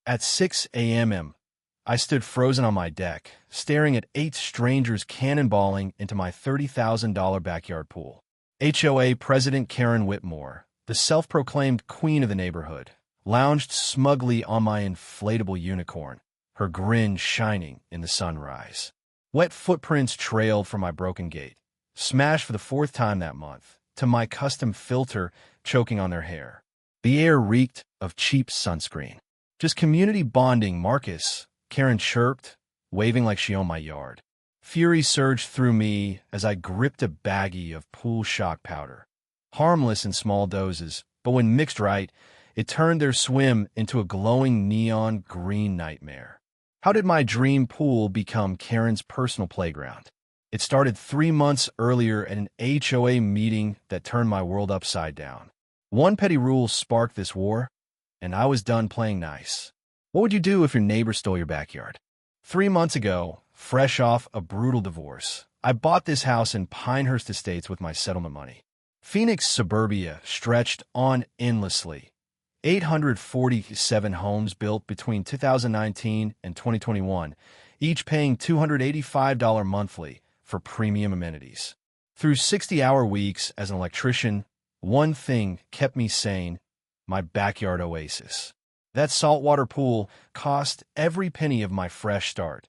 At 6 a.m., I stood frozen on my deck, staring at 8 strangers cannonballing into my $30,000 backyard pool. HOA President Karen Whitmore, the self-proclaimed queen of the neighborhood, lounged smugly on my inflatable unicorn, her grin shining in the sunrise. Wet footprints trailed from my broken gate, smashed for the 4th time that month, to my custom filter choking on their hair. The air reeked of cheap sunscreen. Just community bonding, Marcus, Karen chirped, waving like she owned my yard. Fury surged through me as I gripped a baggie of pool shock powder. Harmless in small doses, but when mixed right, it turned their swim into a glowing neon green nightmare. How did my dream pool become Karen's personal playground? It started 3 months earlier at an HOA meeting that turned my world upside down. One petty rule sparked this war, and I was done playing nice. What would you do if your neighbor stole your backyard? 3 months ago, fresh off a brutal divorce, I bought this house in Pinehurst Estates with my settlement money. Phoenix suburbia stretched on endlessly. 847 homes built between 2019 and 2021, each paying $285 monthly for premium amenities. Through 60-hour weeks as an electrician, one thing kept me sane: my backyard oasis. That saltwater pool cost every penny of my fresh start.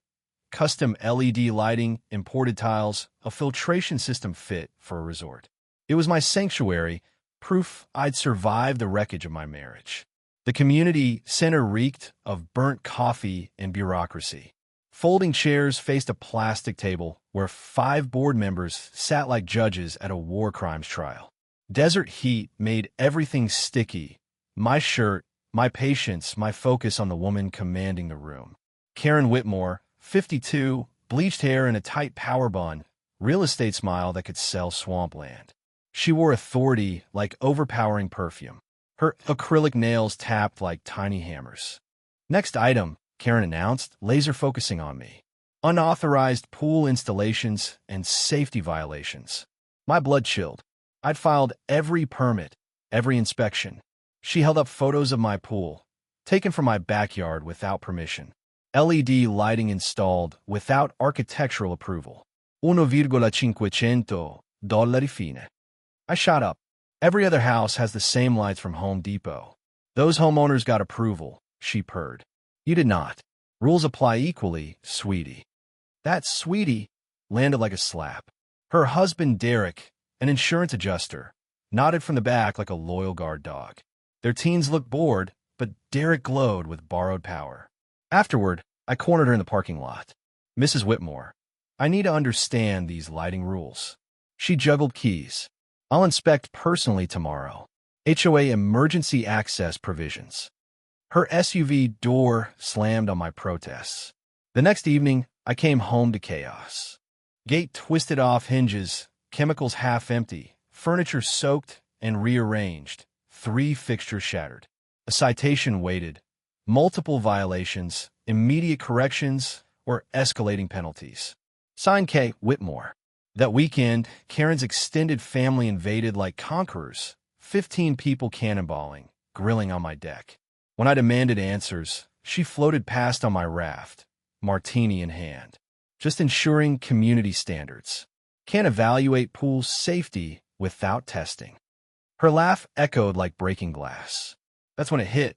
Custom LED lighting, imported tiles, a filtration system fit for a resort. It was my sanctuary, proof I'd survived the wreckage of my marriage. The community center reeked of burnt coffee and bureaucracy. Folding chairs faced a plastic table where 5 board members sat like judges at a war crimes trial. Desert heat made everything sticky: my shirt, my patience, my focus on the woman commanding the room. Karen Whitmore, 52, bleached hair and a tight power bun, real estate smile that could sell swampland. She wore authority like overpowering perfume. Her acrylic nails tapped like tiny hammers. "Next item," Karen announced, laser focusing on me. "Unauthorized pool installations and safety violations." My blood chilled. I'd filed every permit, every inspection. She held up photos of my pool, taken from my backyard without permission. LED lighting installed without architectural approval. $1,500 fine. I shot up. Every other house has the same lights from Home Depot. Those homeowners got approval, she purred. You did not. Rules apply equally, sweetie. That sweetie landed like a slap. Her husband, Derek, an insurance adjuster, nodded from the back like a loyal guard dog. Their teens looked bored, but Derek glowed with borrowed power. Afterward, I cornered her in the parking lot. "Mrs. Whitmore, I need to understand these lighting rules." She juggled keys. "I'll inspect personally tomorrow. HOA emergency access provisions." Her SUV door slammed on my protests. The next evening, I came home to chaos. Gate twisted off hinges, chemicals half empty, furniture soaked and rearranged, 3 fixtures shattered. A citation waited. Multiple violations, immediate corrections, or escalating penalties. Signed K. Whitmore. That weekend, Karen's extended family invaded like conquerors, 15 people cannonballing, grilling on my deck. When I demanded answers, she floated past on my raft, martini in hand. Just ensuring community standards. Can't evaluate pool safety without testing. Her laugh echoed like breaking glass. That's when it hit.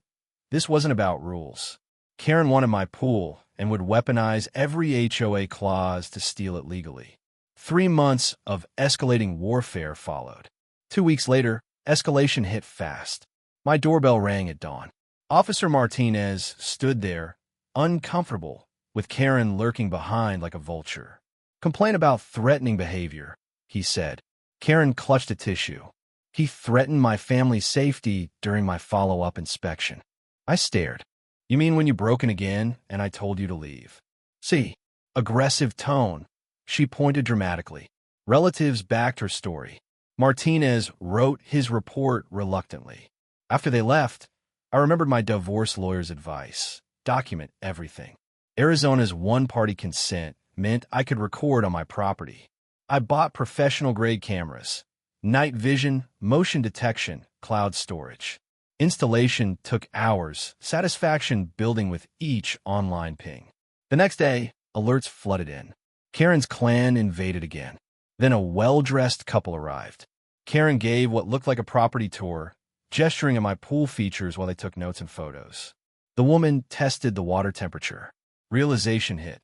This wasn't about rules. Karen wanted my pool and would weaponize every HOA clause to steal it legally. 3 months of escalating warfare followed. 2 weeks later, escalation hit fast. My doorbell rang at dawn. Officer Martinez stood there, uncomfortable, with Karen lurking behind like a vulture. "Complain about threatening behavior," he said. Karen clutched a tissue. "He threatened my family's safety during my follow-up inspection." I stared. "You mean when you broke in again and I told you to leave?" "See." Aggressive tone. She pointed dramatically. Relatives backed her story. Martinez wrote his report reluctantly. After they left, I remembered my divorce lawyer's advice. Document everything. Arizona's one-party consent meant I could record on my property. I bought professional-grade cameras, night vision, motion detection, cloud storage. Installation took hours, satisfaction building with each online ping. The next day, alerts flooded in. Karen's clan invaded again. Then a well-dressed couple arrived. Karen gave what looked like a property tour, gesturing at my pool features while they took notes and photos. The woman tested the water temperature. Realization hit.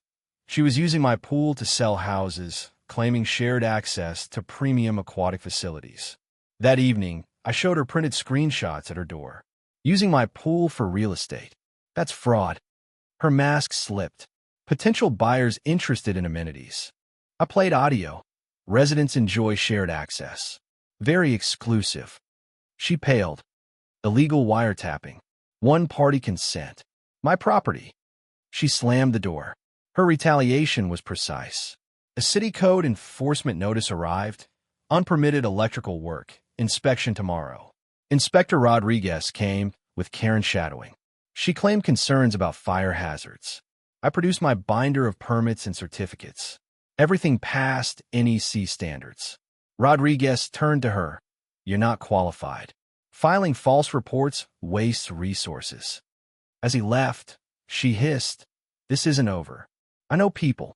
She was using my pool to sell houses, claiming shared access to premium aquatic facilities. That evening, I showed her printed screenshots at her door. Using my pool for real estate. That's fraud. Her mask slipped. Potential buyers interested in amenities. I played audio. Residents enjoy shared access. Very exclusive. She paled. Illegal wiretapping. One-party consent. My property. She slammed the door. Her retaliation was precise. A city code enforcement notice arrived. Unpermitted electrical work. Inspection tomorrow. Inspector Rodriguez came with Karen shadowing. She claimed concerns about fire hazards. I produced my binder of permits and certificates. Everything passed NEC standards. Rodriguez turned to her. You're not qualified. Filing false reports wastes resources. As he left, she hissed, this isn't over. I know people.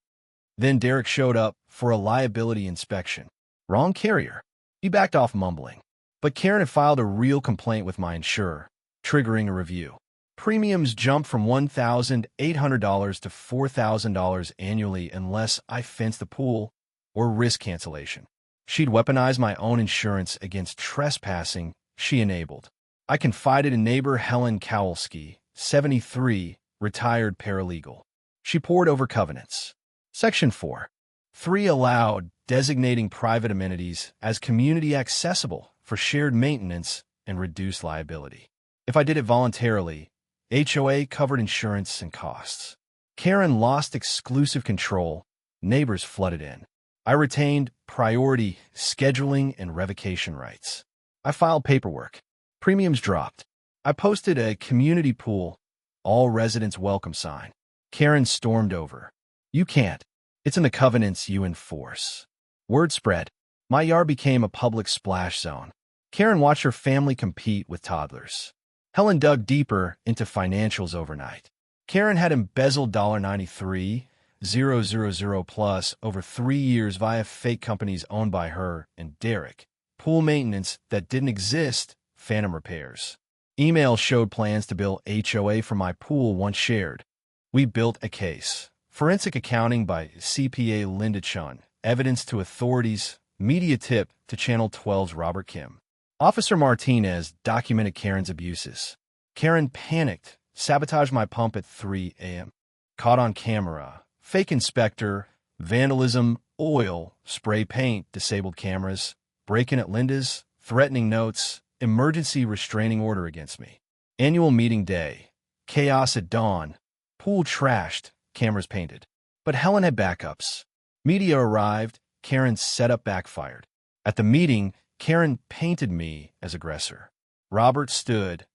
Then Derek showed up for a liability inspection. Wrong carrier. He backed off mumbling. But Karen had filed a real complaint with my insurer, triggering a review. Premiums jumped from $1,800 to $4,000 annually unless I fenced the pool or risk cancellation. She'd weaponized my own insurance against trespassing she enabled. I confided in neighbor Helen Kowalski, 73, retired paralegal. She pored over covenants. Section 4. 3 allowed designating private amenities as community accessible for shared maintenance and reduced liability. If I did it voluntarily, HOA covered insurance and costs. Karen lost exclusive control. Neighbors flooded in. I retained priority scheduling and revocation rights. I filed paperwork. Premiums dropped. I posted a community pool, all residents welcome sign. Karen stormed over. You can't. It's in the covenants you enforce. Word spread. My yard became a public splash zone. Karen watched her family compete with toddlers. Helen dug deeper into financials overnight. Karen had embezzled $93,000 plus over 3 years via fake companies owned by her and Derek. Pool maintenance that didn't exist, phantom repairs. Email showed plans to bill HOA for my pool once shared. We built a case. Forensic accounting by CPA Linda Chun. Evidence to authorities. Media tip to Channel 12's Robert Kim. Officer Martinez documented Karen's abuses. Karen panicked, sabotaged my pump at 3 a.m. Caught on camera. Fake inspector. Vandalism. Oil. Spray paint. Disabled cameras. Break-in at Linda's. Threatening notes. Emergency restraining order against me. Annual meeting day. Chaos at dawn. Pool trashed. Cameras painted. But Helen had backups. Media arrived. Karen's setup backfired. At the meeting, Karen painted me as aggressor. Robert stood.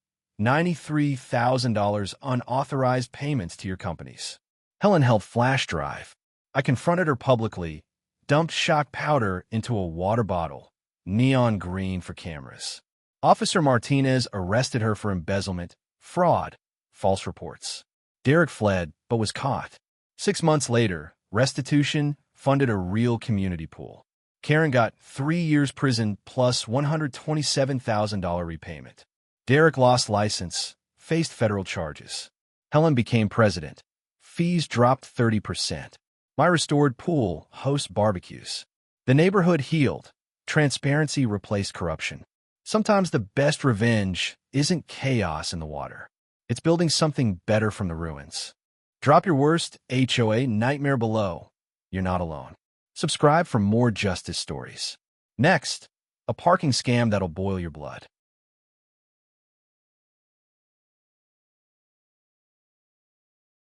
$93,000 unauthorized payments to your companies. Helen held flash drive. I confronted her publicly, dumped shock powder into a water bottle. Neon green for cameras. Officer Martinez arrested her for embezzlement, fraud, false reports. Derek fled, but was caught. 6 months later, restitution funded a real community pool. Karen got 3 years prison plus $127,000 repayment. Derek lost license, faced federal charges. Helen became president. Fees dropped 30%. My restored pool hosts barbecues. The neighborhood healed. Transparency replaced corruption. Sometimes the best revenge isn't chaos in the water. It's building something better from the ruins. Drop your worst HOA nightmare below. You're not alone. Subscribe for more justice stories. Next, a parking scam that'll boil your blood.